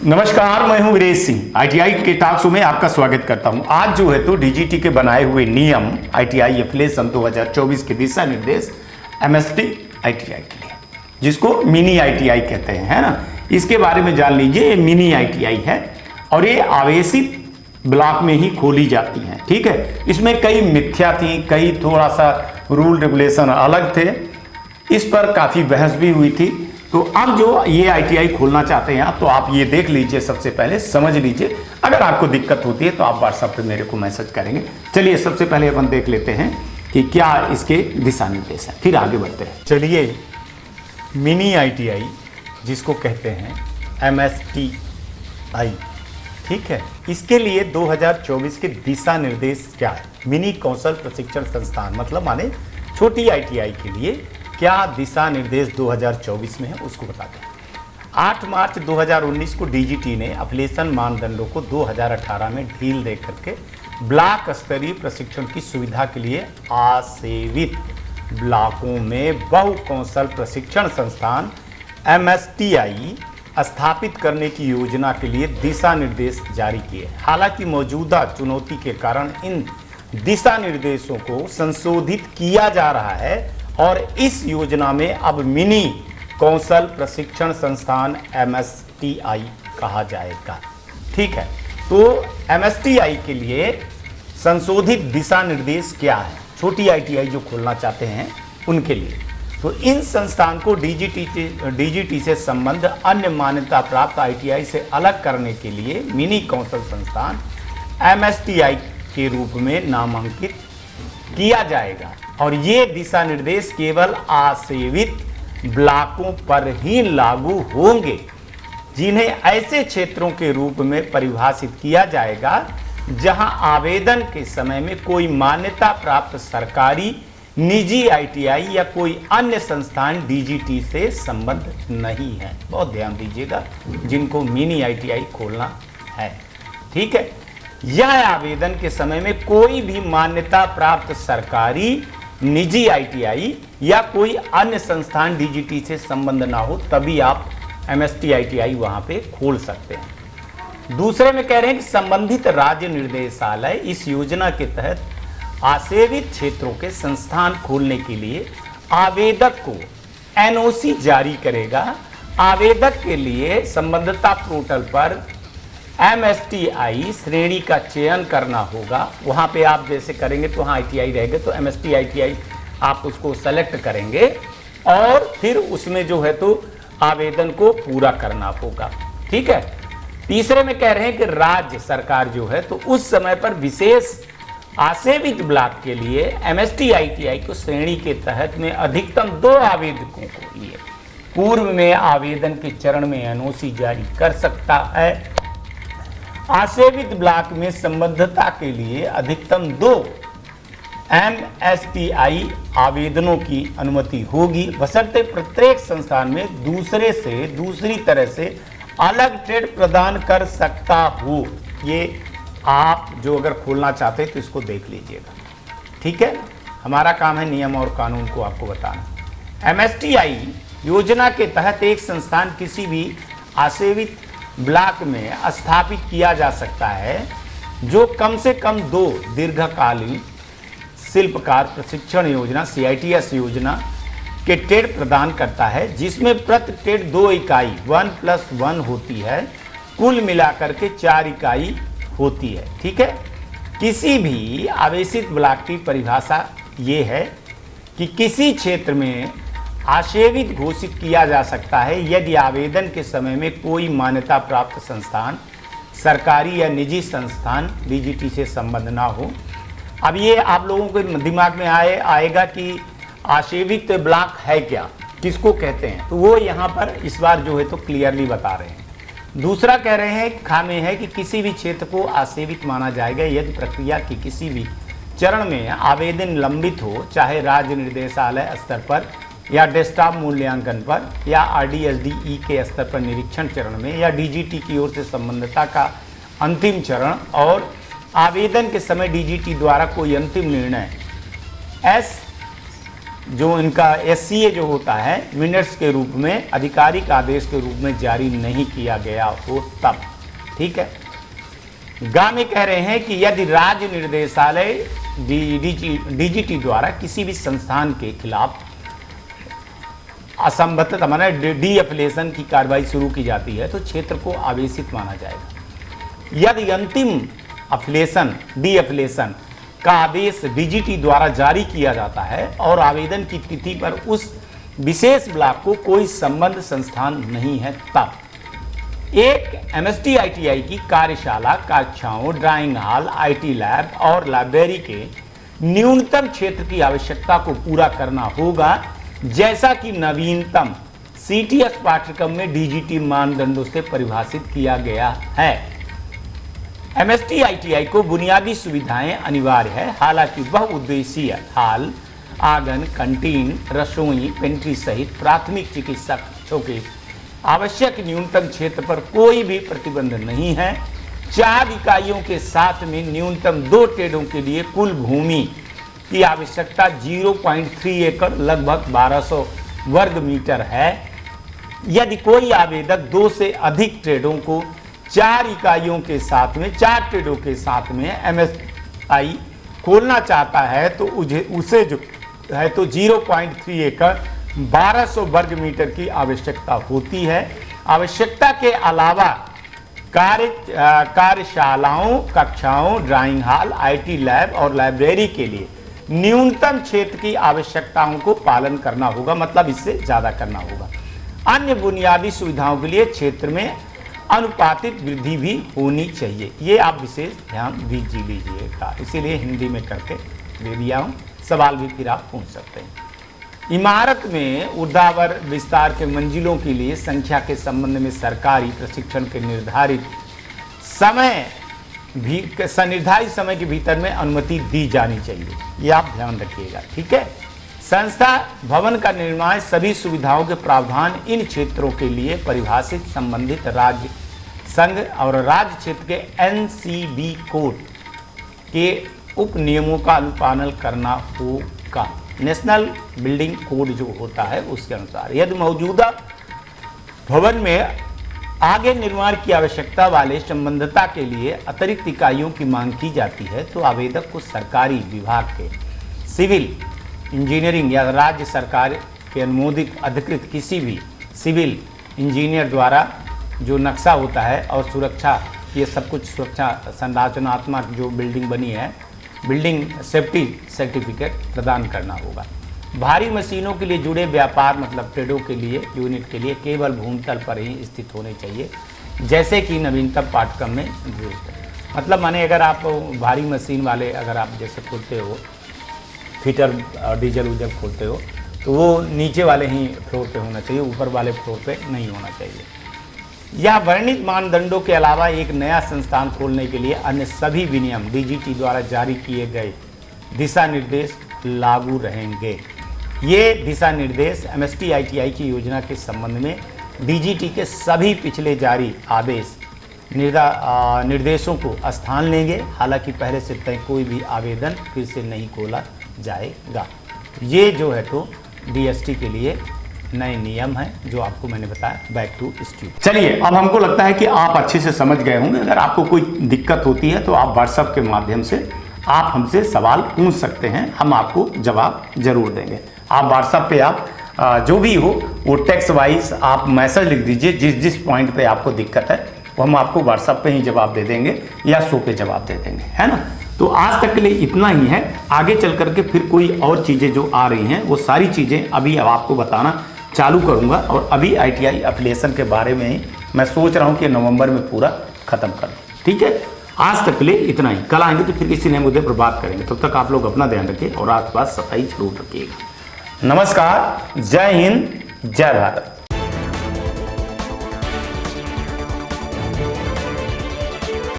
नमस्कार, मैं हूं वीरेश सिंह। आईटीआई के टॉक शो में आपका स्वागत करता हूं। आज जो है तो डीजीटी के बनाए हुए नियम, आईटीआई एफिलिएशन 2024 के दिशा निर्देश एमएसटी आईटीआई के लिए, जिसको मिनी आईटीआई कहते हैं, है ना। इसके बारे में जान लीजिए। ये मिनी आईटीआई है और ये आवेशित ब्लॉक में ही खोली जाती हैं, ठीक है। इसमें कई मिथ्या थी, कई थोड़ा सा रूल रेगुलेशन अलग थे, इस पर काफ़ी बहस भी हुई थी। तो अब जो ये आईटीआई खोलना चाहते हैं आप, तो आप ये देख लीजिए, सबसे पहले समझ लीजिए। अगर आपको दिक्कत होती है तो आप व्हाट्सएप पे मेरे को मैसेज करेंगे। चलिए सबसे पहले अपन देख लेते हैं कि क्या इसके दिशा निर्देश हैं, फिर आगे बढ़ते हैं। चलिए, मिनी आईटीआई जिसको कहते हैं एमएसटीआई, ठीक है, इसके लिए 2024 के दिशा निर्देश क्या है। मिनी कौशल प्रशिक्षण संस्थान मतलब माने छोटी आईटीआई के लिए क्या दिशा निर्देश 2024 में है, उसको बताते हैं। 8 मार्च 2019 को डीजीटी ने एफिलिएशन मानदंडों को 2018 में ढील दे करके ब्लॉक स्तरीय प्रशिक्षण की सुविधा के लिए आसेवित ब्लॉकों में बहु कौशल प्रशिक्षण संस्थान एमएसटीआई स्थापित करने की योजना के लिए दिशा निर्देश जारी किए। हालांकि मौजूदा चुनौती के कारण इन दिशा निर्देशों को संशोधित किया जा रहा है और इस योजना में अब मिनी कौशल प्रशिक्षण संस्थान एमएसटीआई कहा जाएगा, ठीक है। तो एमएसटीआई के लिए संशोधित दिशा निर्देश क्या है, छोटी आईटीआई जो खोलना चाहते हैं उनके लिए। तो इन संस्थान को डीजीटी से संबंध अन्य मान्यता प्राप्त आईटीआई से अलग करने के लिए मिनी कौशल संस्थान एमएसटीआई के रूप में नामांकित किया जाएगा और ये दिशा निर्देश केवल आसेवित ब्लॉकों पर ही लागू होंगे, जिन्हें ऐसे क्षेत्रों के रूप में परिभाषित किया जाएगा जहां आवेदन के समय में कोई मान्यता प्राप्त सरकारी, निजी आईटीआई या कोई अन्य संस्थान डीजीटी से संबद्ध नहीं है। बहुत ध्यान दीजिएगा, जिनको मिनी आईटीआई खोलना है, ठीक है। यह आवेदन के समय में कोई भी मान्यता प्राप्त सरकारी, निजी आईटीआई या कोई अन्य संस्थान डीजीटी से संबंध ना हो, तभी आप एमएसटी आईटीआई वहां पे खोल सकते हैं। दूसरे में कह रहे हैं कि संबंधित राज्य निर्देशालय इस योजना के तहत आसेवित क्षेत्रों के संस्थान खोलने के लिए आवेदक को एनओसी जारी करेगा। आवेदक के लिए संबद्धता पोर्टल पर एमएसटीआई श्रेणी का चयन करना होगा। वहाँ पे आप जैसे करेंगे तो वहाँ आईटीआई रहेगा, तो एमएसटी आईटीआई आप उसको सेलेक्ट करेंगे और फिर उसमें जो है तो आवेदन को पूरा करना होगा, ठीक है। तीसरे में कह रहे हैं कि राज्य सरकार जो है तो उस समय पर विशेष आसेवित ब्लॉक के लिए एमएसटी आईटीआई को श्रेणी के तहत में अधिकतम 2 आवेदकों को लिए पूर्व में आवेदन के चरण में एनओसी जारी कर सकता है। आसेवित ब्लॉक में संबद्धता के लिए अधिकतम 2 एमएसटीआई आवेदनों की अनुमति होगी, बशर्ते प्रत्येक संस्थान में दूसरी तरह से अलग ट्रेड प्रदान कर सकता हो। ये आप जो अगर खोलना चाहते हैं तो इसको देख लीजिएगा, ठीक है। हमारा काम है नियम और कानून को आपको बताना। एमएसटीआई योजना के तहत एक संस्थान किसी भी आसेवित ब्लॉक में स्थापित किया जा सकता है जो कम से कम 2 दीर्घकालीन शिल्पकार प्रशिक्षण योजना सीआईटीएस योजना के ट्रेड प्रदान करता है, जिसमें प्रति ट्रेड 2 इकाई 1+1 होती है, कुल मिलाकर के 4 इकाई होती है, ठीक है। किसी भी आवेशित ब्लॉक की परिभाषा ये है कि किसी क्षेत्र में आसेवित घोषित किया जा सकता है यदि आवेदन के समय में कोई मान्यता प्राप्त संस्थान, सरकारी या निजी संस्थान डीजीटी से संबद्ध ना हो। अब ये आप लोगों के दिमाग में आएगा कि आसेवित ब्लॉक है क्या, किसको कहते हैं, तो वो यहाँ पर इस बार जो है तो क्लियरली बता रहे हैं। दूसरा कह रहे हैं खामे है कि किसी भी क्षेत्र को आसेवित माना जाएगा यदि प्रक्रिया की किसी भी चरण में आवेदन लंबित हो, चाहे राज्य निर्देशालय स्तर पर या डेस्कटॉप मूल्यांकन पर या आरडीएसडीई के स्तर पर निरीक्षण चरण में या डीजीटी की ओर से संबद्धता का अंतिम चरण और आवेदन के समय डीजीटी द्वारा कोई अंतिम निर्णय जो इनका SCA जो होता है मिनट्स के रूप में, आधिकारिक आदेश के रूप में जारी नहीं किया गया हो तब। ठीक है। गा में कह रहे हैं कि यदि राज्य निर्देशालय DGT द्वारा किसी भी संस्थान के खिलाफ असंबद्धता माना डी-एफिलिएशन की कार्रवाई शुरू की जाती है तो क्षेत्र को आवेशित माना जाएगा। यदि अंतिम डी-एफिलिएशन का आदेश DGT द्वारा जारी किया जाता है और आवेदन की तिथि पर उस विशेष ब्लॉक को कोई संबद्ध संस्थान नहीं है तब एक MST ITI की कार्यशाला, कक्षाओं, ड्राइंग हॉल, IT लैब और लाइब्रेरी के न्यूनतम क्षेत्र की आवश्यकता को पूरा करना होगा, जैसा कि नवीनतम CTS पाठ्यक्रम में DGT मानदंडों से परिभाषित किया गया है। MST ITI को बुनियादी सुविधाएं अनिवार्य है, हालांकि बहुउद्देशीय हॉल, आंगन, कैंटीन, रसोई, पेंट्री सहित प्राथमिक चिकित्सकों के आवश्यक न्यूनतम क्षेत्र पर कोई भी प्रतिबंध नहीं है। 4 इकाइयों के साथ में न्यूनतम 2 ट्रेडों के लिए कुल भूमि की आवश्यकता 0.3 एकड़ लगभग 1200 वर्ग मीटर है। यदि कोई आवेदक 2 से अधिक ट्रेडों को 4 इकाइयों के साथ में 4 ट्रेडों के साथ में MSI खोलना चाहता है तो उसे जो है तो 0.3 एकड़ 1200 वर्ग मीटर की आवश्यकता होती है। आवश्यकता के अलावा कार्यशालाओं, कक्षाओं, ड्राइंग हॉल, IT लैब और लाइब्रेरी के लिए न्यूनतम क्षेत्र की आवश्यकताओं को पालन करना होगा, मतलब इससे ज्यादा करना होगा। अन्य बुनियादी सुविधाओं के लिए क्षेत्र में अनुपातिक वृद्धि भी होनी चाहिए। ये आप विशेष ध्यान दीजिएगा, इसीलिए हिंदी में करके दे दिया हूँ। सवाल भी फिर आप पूछ सकते हैं। इमारत में ऊर्ध्वाधर विस्तार के मंजिलों के लिए संख्या के संबंध में सरकारी प्रशिक्षण के निर्धारित समय के भीतर में अनुमति दी जानी चाहिए। ये आप ध्यान रखिएगा। ठीक है। संस्था भवन का निर्माण सभी सुविधाओं के प्रावधान इन क्षेत्रों के लिए परिभाषित संबंधित राज्य संघ और राज्य क्षेत्र के NCB कोड के उप नियमों का अनुपालन करना होगा। नेशनल बिल्डिंग कोड जो होता है उसके अनुसार यदि मौजूदा भवन में आगे निर्माण की आवश्यकता वाले संबद्धता के लिए अतिरिक्त इकाइयों की मांग की जाती है तो आवेदक को सरकारी विभाग के सिविल इंजीनियरिंग या राज्य सरकार के अनुमोदित अधिकृत किसी भी सिविल इंजीनियर द्वारा जो नक्शा होता है और सुरक्षा, ये सब कुछ सुरक्षा संरचनात्मक जो बिल्डिंग बनी है, बिल्डिंग सेफ्टी सर्टिफिकेट प्रदान करना होगा। भारी मशीनों के लिए जुड़े व्यापार मतलब ट्रेडों के लिए यूनिट के लिए केवल भूमतल पर ही स्थित होने चाहिए, जैसे कि नवीनतम पाठ्यक्रम में मतलब माने अगर आप भारी मशीन वाले अगर आप जैसे खोलते हो फीटर डीजल उजल खोलते हो तो वो नीचे वाले ही फ्लोर पे होना चाहिए, ऊपर वाले फ्लोर पे नहीं होना चाहिए। यह वर्णित मानदंडों के अलावा एक नया संस्थान खोलने के लिए अन्य सभी विनियम DGT द्वारा जारी किए गए दिशा निर्देश लागू रहेंगे। ये दिशा निर्देश MST ITI की योजना के संबंध में DGT के सभी पिछले जारी आदेश निर्देशों को स्थान लेंगे। हालांकि पहले से तय कोई भी आवेदन फिर से नहीं खोला जाएगा। ये जो है तो DST के लिए नए नियम हैं जो आपको मैंने बताया। Back to studio. चलिए, अब हमको लगता है कि आप अच्छे से समझ गए होंगे। अगर आपको कोई दिक्कत होती है तो आप व्हाट्सएप के माध्यम से आप हमसे सवाल पूछ सकते हैं, हम आपको जवाब जरूर देंगे। आप व्हाट्सएप पे आप जो भी हो वो टेक्स्ट वाइज आप मैसेज लिख दीजिए, जिस पॉइंट पे आपको दिक्कत है वो हम आपको व्हाट्सएप पे ही जवाब दे देंगे या शो पे जवाब दे देंगे, है ना। तो आज तक के लिए इतना ही है। आगे चल करके फिर कोई और चीज़ें जो आ रही हैं वो सारी चीज़ें अभी अब आपको बताना चालू करूंगा। और अभी ITI एफिलिएशन के बारे में ही मैं सोच रहा हूं कि नवंबर में पूरा खत्म कर दूं। ठीक है, आज तक के लिए इतना ही। कल आएंगे तो फिर किसी नए मुद्दे पर बात करेंगे। तब तक आप लोग अपना ध्यान रखिए और आसपास सफाई जरूर रखिएगा। नमस्कार, जय हिंद, जय भारत।